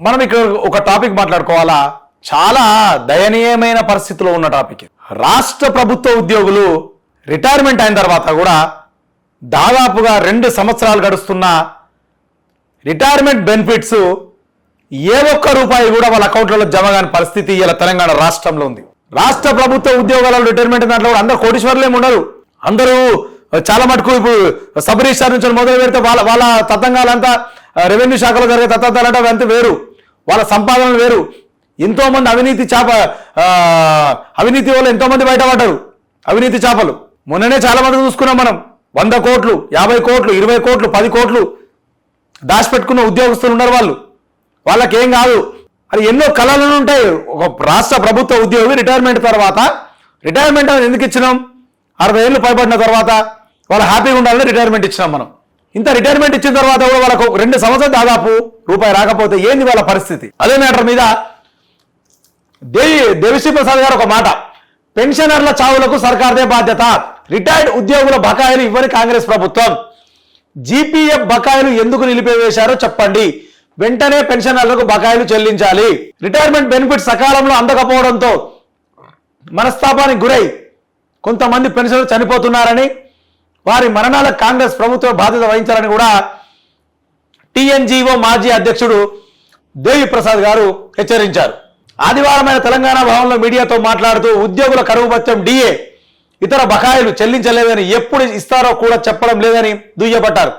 మనం ఇక్కడ ఒక టాపిక్ మాట్లాడుకోవాలా, చాలా దయనీయమైన పరిస్థితిలో ఉన్న టాపిక్. రాష్ట్ర ప్రభుత్వ ఉద్యోగులు రిటైర్మెంట్ అయిన తర్వాత కూడా దాదాపుగా 2 సంవత్సరాలు గడుస్తున్న రిటైర్మెంట్ బెనిఫిట్స్ ఏ ఒక్క రూపాయి కూడా వాళ్ళ అకౌంట్లలో జమ కాని పరిస్థితి ఇలా తెలంగాణ రాష్ట్రంలో ఉంది. రాష్ట్ర ప్రభుత్వ ఉద్యోగాల రిటైర్మెంట్ దాంట్లో కూడా అందరూ కోటీశ్వర్లు ఏమి ఉండరు. అందరూ చాలా మటుకు ఇప్పుడు సబ్ రిజిస్టార్ నుంచి మొదలు పెడితే వాళ్ళ తతంగాలంతా రెవెన్యూ శాఖలో జరిగే తతంగాలంటే అవంతా వేరు, వాళ్ళ సంపాదనలు వేరు. ఎంతో మంది అవినీతి వాళ్ళు ఎంతో మంది బయటపడ్డారు. అవినీతి చేపలు మొన్ననే చాలా మంది చూసుకున్నాం మనం. 100 కోట్లు, 50 కోట్లు, 20 కోట్లు, 10 కోట్లు దాచిపెట్టుకున్న ఉద్యోగస్తులు ఉన్నారు. వాళ్ళకేం కాదు. అది ఎన్నో కళలు ఉంటాయి. ఒక రాష్ట్ర ప్రభుత్వ ఉద్యోగి రిటైర్మెంట్ తర్వాత, రిటైర్మెంట్ అనేది ఎందుకు ఇచ్చినాం? 60 ఏళ్ళు పైబడిన తర్వాత వాళ్ళు హ్యాపీగా ఉండాలని రిటైర్మెంట్ ఇచ్చినాం మనం. ఇంత రిటైర్మెంట్ ఇచ్చిన తర్వాత కూడా వాళ్ళకు 2 సంవత్సరాలు దాదాపు రూపాయి రాకపోతే ఏంది వాళ్ళ పరిస్థితి? అదే మ్యాటర్ మీద దేవిశ్రీ ప్రసాద్ గారు ఒక మాట, పెన్షనర్ల చావులకు సర్కార్దే బాధ్యత, రిటైర్డ్ ఉద్యోగుల బకాయిలు ఇవ్వని కాంగ్రెస్ ప్రభుత్వం, జీపీఎఫ్ బకాయిలు ఎందుకు నిలిపివేశారో చెప్పండి, వెంటనే పెన్షనర్లకు బకాయిలు చెల్లించాలి. రిటైర్మెంట్ బెనిఫిట్ సకాలంలో అందకపోవడంతో మనస్తాపానికి గురై కొంతమంది పెన్షనర్లు చనిపోతున్నారని, వారి మరణాలకు కాంగ్రెస్ ప్రభుత్వం బాధ్యత వహించాలని కూడా టీఎన్జీఓ మాజీ అధ్యక్షుడు దేవి ప్రసాద్ గారు హెచ్చరించారు. ఆదివారమైన తెలంగాణ భవన్లో మీడియాతో మాట్లాడుతూ ఉద్యోగుల కరువు భత్యం, డిఏ, ఇతర బకాయిలు చెల్లించలేదని, ఎప్పుడు ఇస్తారో కూడా చెప్పడం లేదని దుయ్యబట్టారు.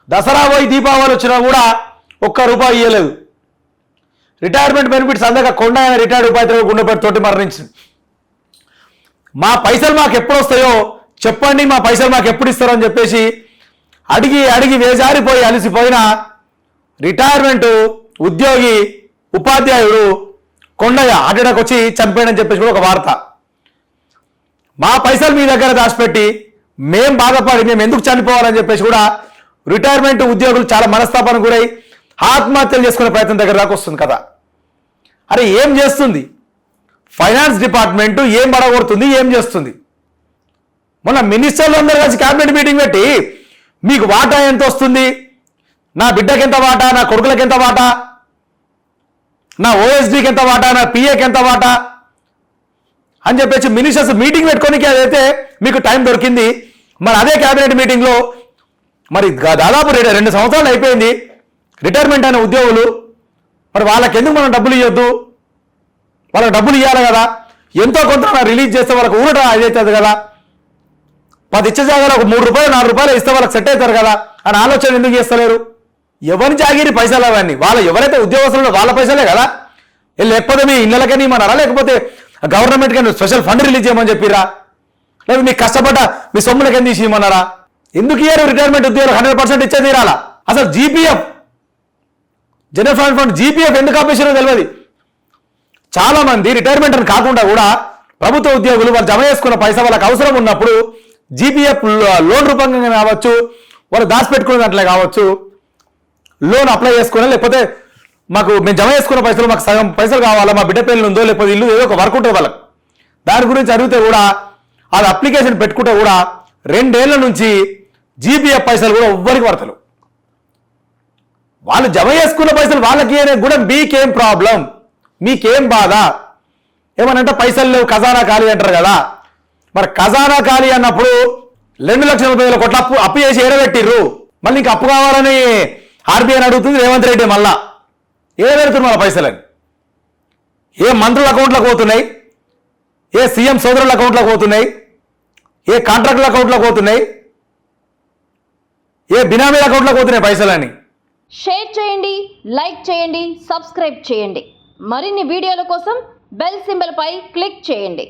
దసరా పోయి దీపావళి వచ్చినా కూడా ₹1 ఇవ్వలేదు. రిటైర్మెంట్ బెనిఫిట్స్ అందక కొండ ఆయన రిటైర్డ్ ఉపాధ్యాయులు గుండెపేటతోటి మరణించింది. మా పైసలు మాకు ఎప్పుడు వస్తాయో చెప్పండి, మా పైసలు మాకు ఎప్పుడు ఇస్తారో అని చెప్పేసి అడిగి వేజారిపోయి అలసిపోయిన రిటైర్మెంట్ ఉద్యోగి ఉపాధ్యాయుడు కొండయ్య అటాక్ వచ్చి చనిపోయాడని చెప్పేసి కూడా ఒక వార్త. మా పైసలు మీ దగ్గర దాచిపెట్టి మేము బాధపడి మేము ఎందుకు చనిపోవాలని చెప్పేసి కూడా రిటైర్మెంట్ ఉద్యోగులు చాలా మనస్తాపానికి గురై ఆత్మహత్యలు చేసుకునే ప్రయత్నం దగ్గర దాకా వస్తుంది కదా. అరే ఏం చేస్తుంది ఫైనాన్స్ డిపార్ట్మెంట్? ఏం పడగొడుతుంది? ఏం చేస్తుంది? మొన్న మినిస్టర్లు అందరూ కలిసి క్యాబినెట్ మీటింగ్ పెట్టి మీకు వాటా ఎంత వస్తుంది, నా బిడ్డకి ఎంత వాటా, నా కొడుకులకి ఎంత వాటా, నా ఓఎస్డీకి ఎంత వాటా, నా పిఏకి ఎంత వాటా అని చెప్పేసి మినిస్టర్స్ మీటింగ్ పెట్టుకోనికి అదైతే మీకు టైం దొరికింది. మరి అదే క్యాబినెట్ మీటింగ్లో మరి దాదాపు 2 సంవత్సరాలు అయిపోయింది రిటైర్మెంట్ అయిన ఉద్యోగులు. మరి వాళ్ళకి ఎందుకు మనం డబ్బులు ఇవ్వద్దు? వాళ్ళకి డబ్బులు ఇవ్వాలి కదా. ఎంతో కొంత రిలీజ్ చేస్తే వాళ్ళకి ఊరట అదవుతుంది కదా. 10 ఇచ్చే జాగాలో ఒక ₹3, ₹4 ఇస్తే వాళ్ళకి సెట్ అవుతారు కదా అని ఆలోచన ఎందుకు చేస్తలేరు? ఎవరి జాగిరి పైసలు అవన్నీ వాళ్ళు ఎవరైతే ఉద్యోగస్తులు వాళ్ళ పైసలే కదా. లేకపోతే మీ ఇళ్ళకని ఇమ్మన్నారా, లేకపోతే గవర్నమెంట్ కానీ స్పెషల్ ఫండ్ రిలీజ్ చేయమని చెప్పిరా, లేదా మీకు కష్టపడ్డ మీ సొమ్ములకి తీసి ఇమ్మన్నారా? ఎందుకు ఇయ్యారు? రిటైర్మెంట్ ఉద్యోగులు 100% ఇచ్చే తీరాలా? అసలు జీపీఎఫ్, జనరల్ ఫండ్ జీపీఎఫ్ ఎందుకు ఆపేసారో తెలియదు. చాలా మంది రిటైర్మెంట్ అని కాకుండా కూడా ప్రభుత్వ ఉద్యోగులు వాళ్ళు జమ చేసుకున్న పైసా వాళ్ళకి అవసరం ఉన్నప్పుడు జీపీఎఫ్ లోన్ రూపంగా కావచ్చు, వాళ్ళు దాచిపెట్టుకునే దాంట్లో కావచ్చు, లోన్ అప్లై చేసుకున్నా, లేకపోతే మేము జమ చేసుకున్న పైసలు మాకు సగం పైసలు కావాలా, మా బిడ్డ పెళ్ళి ఉందో లేకపోతే ఇల్లు ఏదో ఒక వర్క్ ఉంటుంది వాళ్ళకి, దాని గురించి అడిగితే కూడా అది అప్లికేషన్ పెట్టుకుంటే కూడా 2 ఏళ్ల నుంచి జీపీఎఫ్ పైసలు కూడా ఎవ్వరికి పడతలు. వాళ్ళు జమ చేసుకున్న పైసలు వాళ్ళకి కూడా మీకేం ప్రాబ్లం, మీకేం బాధ? ఏమనంటే పైసలు లేవు, ఖజానా ఖాళీ అంటారు కదా. మరి ఖజానా ఖాళీ అన్నప్పుడు 2,30,000 కోట్ల అప్పు చేసి ఏడబెట్టిర్రు. మళ్ళీ ఇంక అప్పు కావాలని ఆర్బీఐ అడుగుతుంది రేవంత్ రెడ్డి. మళ్ళా ఏడబెడుతున్నారు మన పైసలని. ఏ మంత్రుల అకౌంట్లకు పోతున్నాయి, ఏ సీఎం సోదరుల అకౌంట్లకు పోతున్నాయి, ఏ కాంట్రాక్టుల అకౌంట్లకు పోతున్నాయి, ఏ బినామీల అకౌంట్లకు పోతున్నాయి పైసలని. షేర్ చేయండి, లైక్ చేయండి, సబ్స్క్రైబ్ చేయండి. మరిన్ని వీడియోల కోసం బెల్ సింబల్ పై క్లిక్ చేయండి.